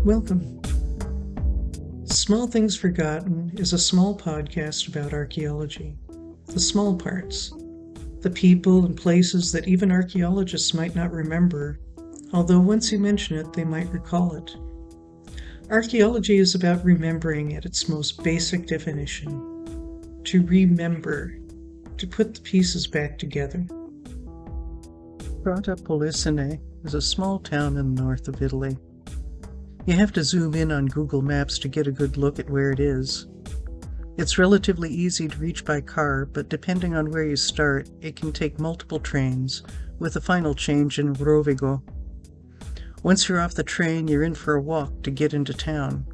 Welcome. Small Things Forgotten is a small podcast about archaeology. The small parts. The people and places that even archaeologists might not remember, although once you mention it, they might recall it. Archaeology is about remembering at its most basic definition. To remember. To put the pieces back together. Fratta, Polesine is a small town in the north of Italy. You have to zoom in on Google Maps to get a good look at where it is. It's relatively easy to reach by car, but depending on where you start, it can take multiple trains, with a final change in Rovigo. Once you're off the train, you're in for a walk to get into town.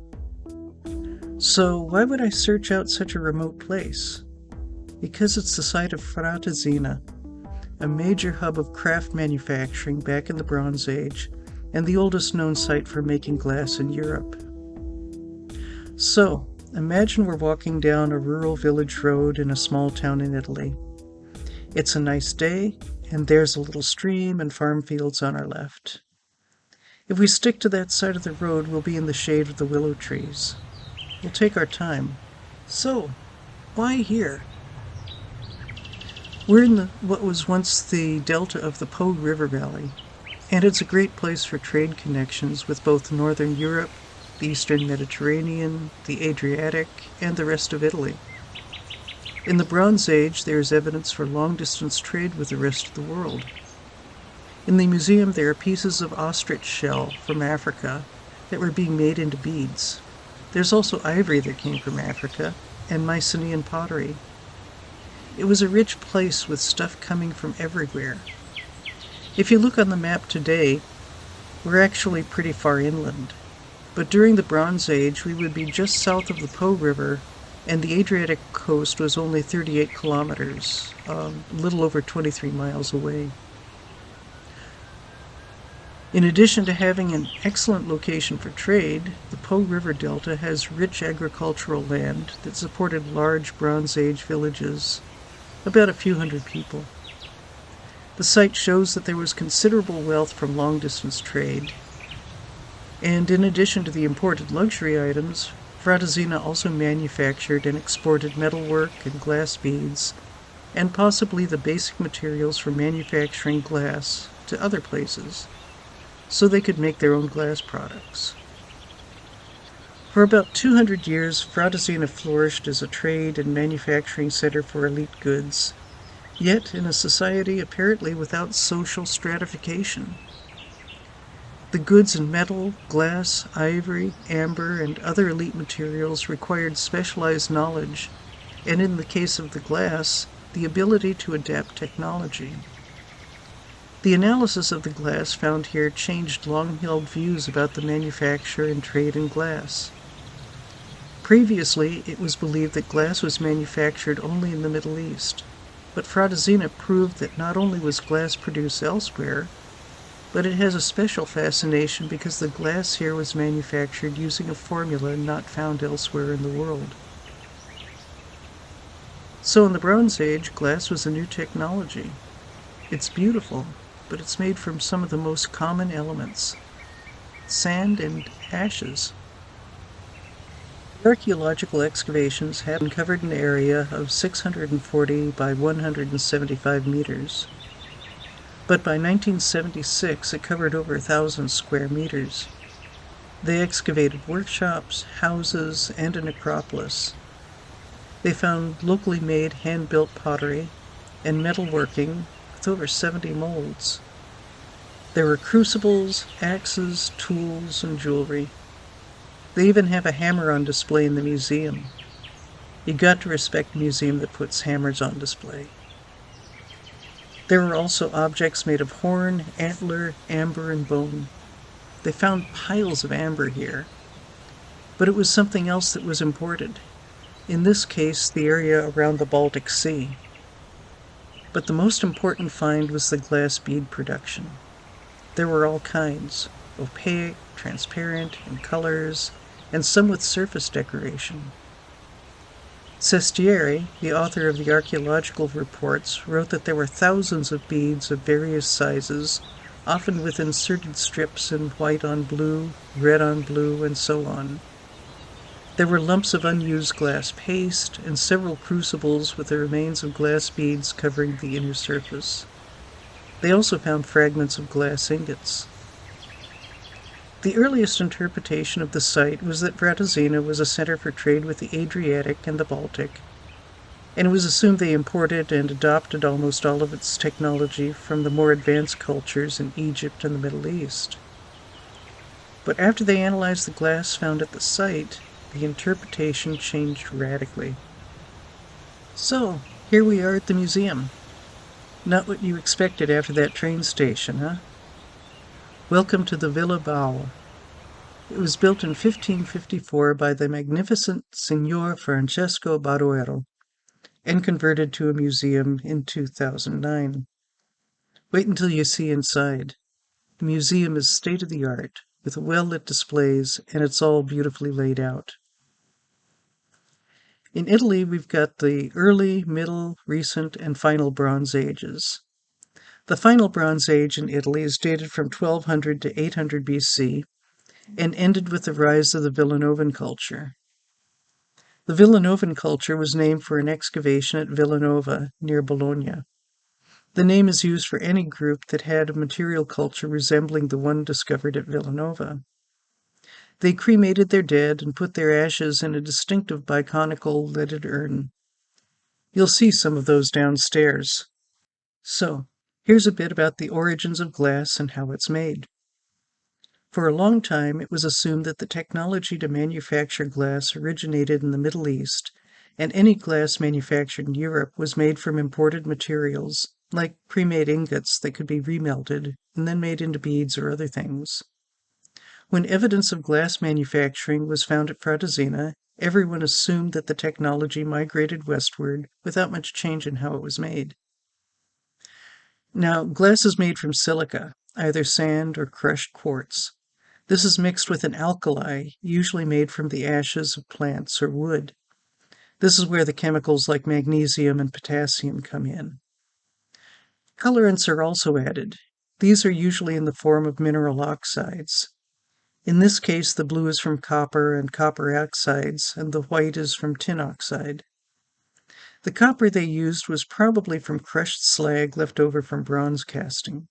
So why would I search out such a remote place? Because it's the site of Fratta, a major hub of craft manufacturing back in the Bronze Age, and the oldest known site for making glass in Europe. So, imagine we're walking down a rural village road in a small town in Italy. It's a nice day, and there's a little stream and farm fields on our left. If we stick to that side of the road, we'll be in the shade of the willow trees. We'll take our time. So, why here? We're in what was once the delta of the Po River Valley, and it's a great place for trade connections with both Northern Europe, the Eastern Mediterranean, the Adriatic, and the rest of Italy. In the Bronze Age, there is evidence for long-distance trade with the rest of the world. In the museum, there are pieces of ostrich shell from Africa that were being made into beads. There's also ivory that came from Africa, and Mycenaean pottery. It was a rich place with stuff coming from everywhere. If you look on the map today, we're actually pretty far inland. But during the Bronze Age, we would be just south of the Po River, and the Adriatic coast was only 38 kilometers, a little over 23 miles away. In addition to having an excellent location for trade, the Po River Delta has rich agricultural land that supported large Bronze Age villages, about a few hundred people. The site shows that there was considerable wealth from long-distance trade. And in addition to the imported luxury items, Fratta also manufactured and exported metalwork and glass beads, and possibly the basic materials for manufacturing glass to other places, so they could make their own glass products. For about 200 years, Fratta flourished as a trade and manufacturing center for elite goods, yet in a society apparently without social stratification. The goods in metal, glass, ivory, amber, and other elite materials required specialized knowledge, and in the case of the glass, the ability to adapt technology. The analysis of the glass found here changed long-held views about the manufacture and trade in glass. Previously, it was believed that glass was manufactured only in the Middle East, but Fratta proved that not only was glass produced elsewhere, but it has a special fascination because the glass here was manufactured using a formula not found elsewhere in the world. So in the Bronze Age, glass was a new technology. It's beautiful, but it's made from some of the most common elements: sand and ashes. Archaeological excavations have uncovered an area of 640 by 175 meters. But by 1976, it covered over 1,000 square meters. They excavated workshops, houses, and a necropolis. They found locally made hand-built pottery and metalworking with over 70 molds. There were crucibles, axes, tools, and jewelry. They even have a hammer on display in the museum. You got to respect a museum that puts hammers on display. There were also objects made of horn, antler, amber, and bone. They found piles of amber here. But it was something else that was imported. In this case, the area around the Baltic Sea. But the most important find was the glass bead production. There were all kinds: opaque, transparent, in colors, and some with surface decoration. Sestieri, the author of the archaeological reports, wrote that there were thousands of beads of various sizes often with inserted strips in white on blue, red on blue, and so on. There were lumps of unused glass paste and several crucibles with the remains of glass beads covering the inner surface. They also found fragments of glass ingots. The earliest interpretation of the site was that Fratta was a center for trade with the Adriatic and the Baltic, and it was assumed they imported and adopted almost all of its technology from the more advanced cultures in Egypt and the Middle East. But after they analyzed the glass found at the site, the interpretation changed radically. So, here we are at the museum. Not what you expected after that train station, huh? Welcome to the Villa Bau. It was built in 1554 by the magnificent Signor Francesco Badoero and converted to a museum in 2009. Wait until you see inside. The museum is state-of-the-art, with well-lit displays, and it's all beautifully laid out. In Italy, we've got the early, middle, recent, and final Bronze Ages. The final Bronze Age in Italy is dated from 1200 to 800 BC and ended with the rise of the Villanovan culture. The Villanovan culture was named for an excavation at Villanova, near Bologna. The name is used for any group that had a material culture resembling the one discovered at Villanova. They cremated their dead and put their ashes in a distinctive biconical leaded urn. You'll see some of those downstairs. So, here's a bit about the origins of glass and how it's made. For a long time, it was assumed that the technology to manufacture glass originated in the Middle East, and any glass manufactured in Europe was made from imported materials, like pre-made ingots that could be remelted and then made into beads or other things. When evidence of glass manufacturing was found at Fratta, everyone assumed that the technology migrated westward without much change in how it was made. Now, glass is made from silica, either sand or crushed quartz. This is mixed with an alkali, usually made from the ashes of plants or wood. This is where the chemicals like magnesium and potassium come in. Colorants are also added. These are usually in the form of mineral oxides. In this case, the blue is from copper and copper oxides, and the white is from tin oxide. The copper they used was probably from crushed slag left over from bronze casting.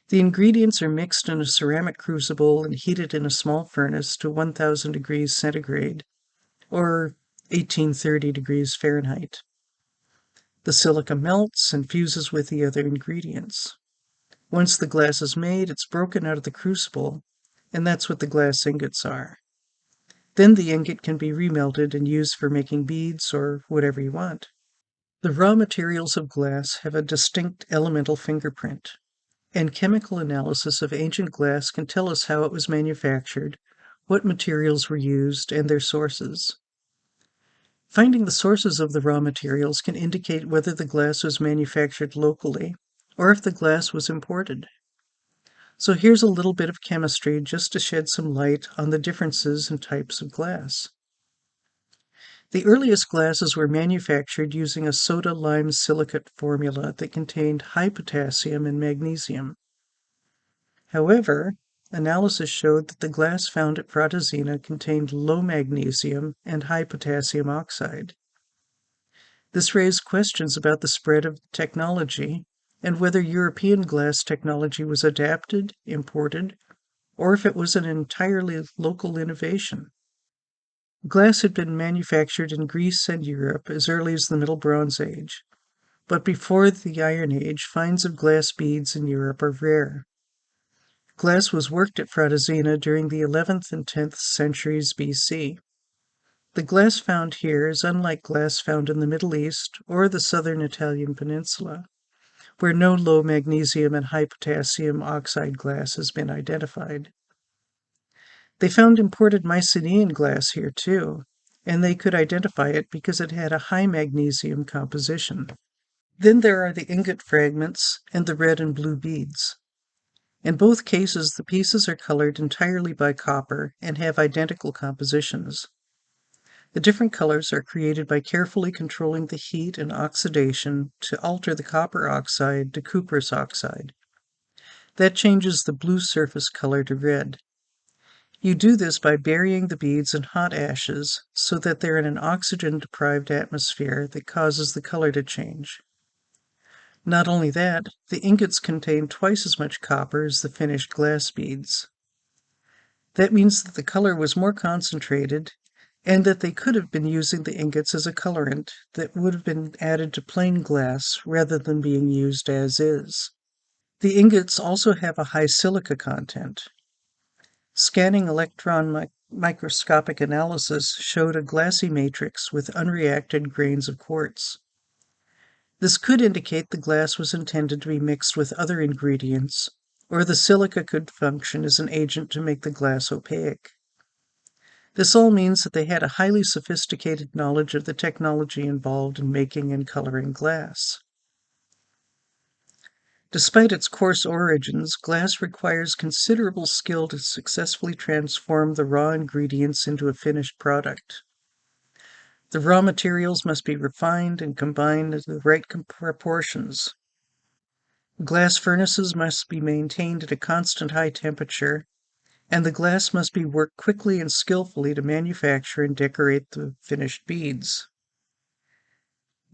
The ingredients are mixed in a ceramic crucible and heated in a small furnace to 1000 degrees centigrade, or 1830 degrees Fahrenheit. The silica melts and fuses with the other ingredients. Once the glass is made, it's broken out of the crucible, and that's what the glass ingots are. Then the ingot can be remelted and used for making beads or whatever you want. The raw materials of glass have a distinct elemental fingerprint, and chemical analysis of ancient glass can tell us how it was manufactured, what materials were used, and their sources. Finding the sources of the raw materials can indicate whether the glass was manufactured locally or if the glass was imported. So here's a little bit of chemistry just to shed some light on the differences in types of glass. The earliest glasses were manufactured using a soda-lime silicate formula that contained high potassium and magnesium. However, analysis showed that the glass found at Fratta contained low magnesium and high potassium oxide. This raised questions about the spread of technology and whether European glass technology was adapted, imported, or if it was an entirely local innovation. Glass had been manufactured in Greece and Europe as early as the Middle Bronze Age, but before the Iron Age, finds of glass beads in Europe are rare. Glass was worked at Fratta during the 11th and 10th centuries BC. The glass found here is unlike glass found in the Middle East or the southern Italian peninsula, where no low magnesium and high potassium oxide glass has been identified. They found imported Mycenaean glass here too, and they could identify it because it had a high magnesium composition. Then there are the ingot fragments and the red and blue beads. In both cases, the pieces are colored entirely by copper and have identical compositions. The different colors are created by carefully controlling the heat and oxidation to alter the copper oxide to cuprous oxide. That changes the blue surface color to red. You do this by burying the beads in hot ashes so that they're in an oxygen-deprived atmosphere that causes the color to change. Not only that, the ingots contain twice as much copper as the finished glass beads. That means that the color was more concentrated and that they could have been using the ingots as a colorant that would have been added to plain glass rather than being used as is. The ingots also have a high silica content. Scanning electron microscopic analysis showed a glassy matrix with unreacted grains of quartz. This could indicate the glass was intended to be mixed with other ingredients, or the silica could function as an agent to make the glass opaque. This all means that they had a highly sophisticated knowledge of the technology involved in making and coloring glass. Despite its coarse origins, glass requires considerable skill to successfully transform the raw ingredients into a finished product. The raw materials must be refined and combined into the right proportions. Glass furnaces must be maintained at a constant high temperature, and the glass must be worked quickly and skillfully to manufacture and decorate the finished beads.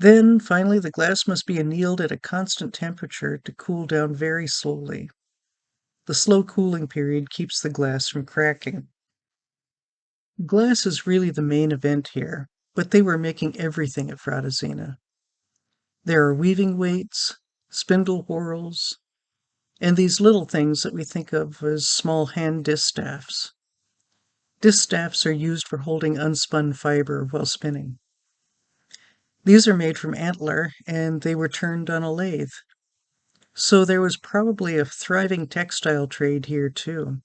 Then, finally, the glass must be annealed at a constant temperature to cool down very slowly. The slow cooling period keeps the glass from cracking. Glass is really the main event here, but they were making everything at Fratta. There are weaving weights, spindle whorls, and these little things that we think of as small hand distaffs. Distaffs are used for holding unspun fiber while spinning. These are made from antler, and they were turned on a lathe. So there was probably a thriving textile trade here, too.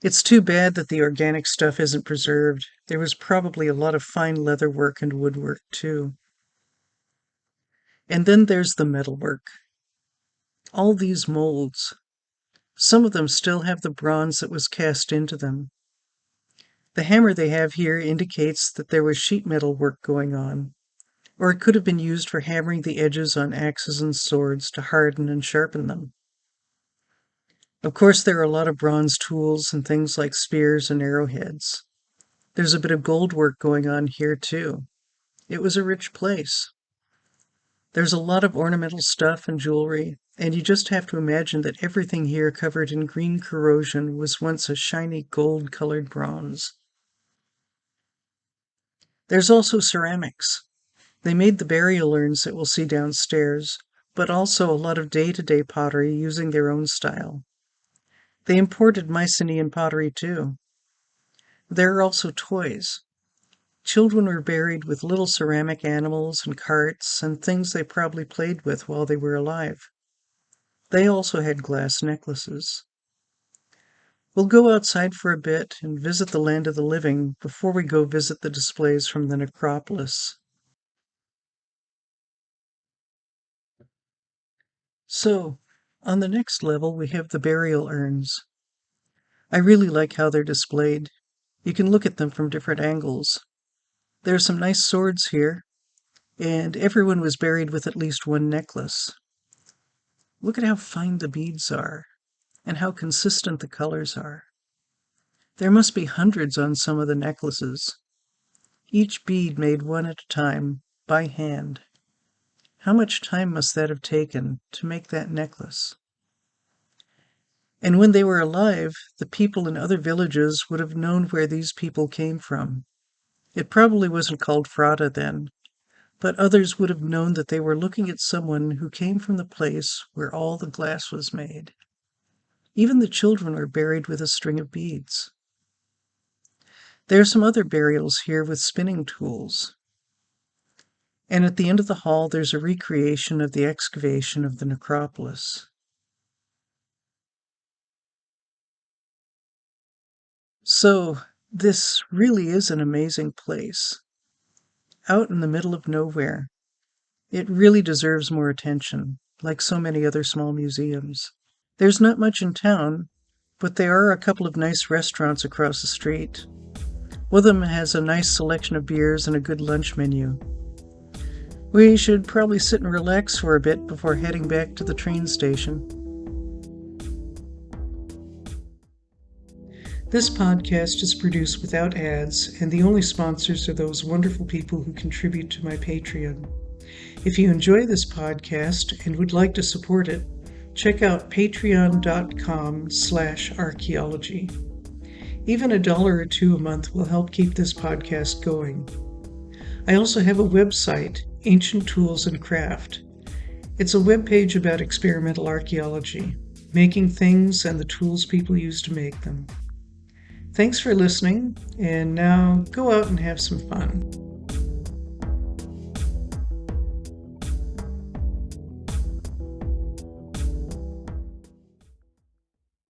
It's too bad that the organic stuff isn't preserved. There was probably a lot of fine leather work and woodwork, too. And then there's the metalwork. All these molds. Some of them still have the bronze that was cast into them. The hammer they have here indicates that there was sheet metal work going on, or it could have been used for hammering the edges on axes and swords to harden and sharpen them. Of course, there are a lot of bronze tools and things like spears and arrowheads. There's a bit of gold work going on here, too. It was a rich place. There's a lot of ornamental stuff and jewelry, and you just have to imagine that everything here covered in green corrosion was once a shiny gold-colored bronze. There's also ceramics. They made the burial urns that we'll see downstairs, but also a lot of day-to-day pottery using their own style. They imported Mycenaean pottery too. There are also toys. Children were buried with little ceramic animals and carts and things they probably played with while they were alive. They also had glass necklaces. We'll go outside for a bit and visit the land of the living before we go visit the displays from the necropolis. So, on the next level, we have the burial urns. I really like how they're displayed. You can look at them from different angles. There are some nice swords here, and everyone was buried with at least one necklace. Look at how fine the beads are, and how consistent the colors are. There must be hundreds on some of the necklaces. Each bead made one at a time, by hand. How much time must that have taken to make that necklace? And when they were alive, the people in other villages would have known where these people came from. It probably wasn't called Fratta then, but others would have known that they were looking at someone who came from the place where all the glass was made. Even the children were buried with a string of beads. There are some other burials here with spinning tools. And at the end of the hall, there's a recreation of the excavation of the necropolis. So, this really is an amazing place. Out in the middle of nowhere. It really deserves more attention, like so many other small museums. There's not much in town, but there are a couple of nice restaurants across the street. One of them has a nice selection of beers and a good lunch menu. We should probably sit and relax for a bit before heading back to the train station. This podcast is produced without ads, and the only sponsors are those wonderful people who contribute to my Patreon. If you enjoy this podcast and would like to support it, check out patreon.com/archaeology. Even $1 or $2 a month will help keep this podcast going. I also have a website, Ancient Tools and Craft. It's a webpage about experimental archaeology, making things and the tools people use to make them. Thanks for listening, and now go out and have some fun.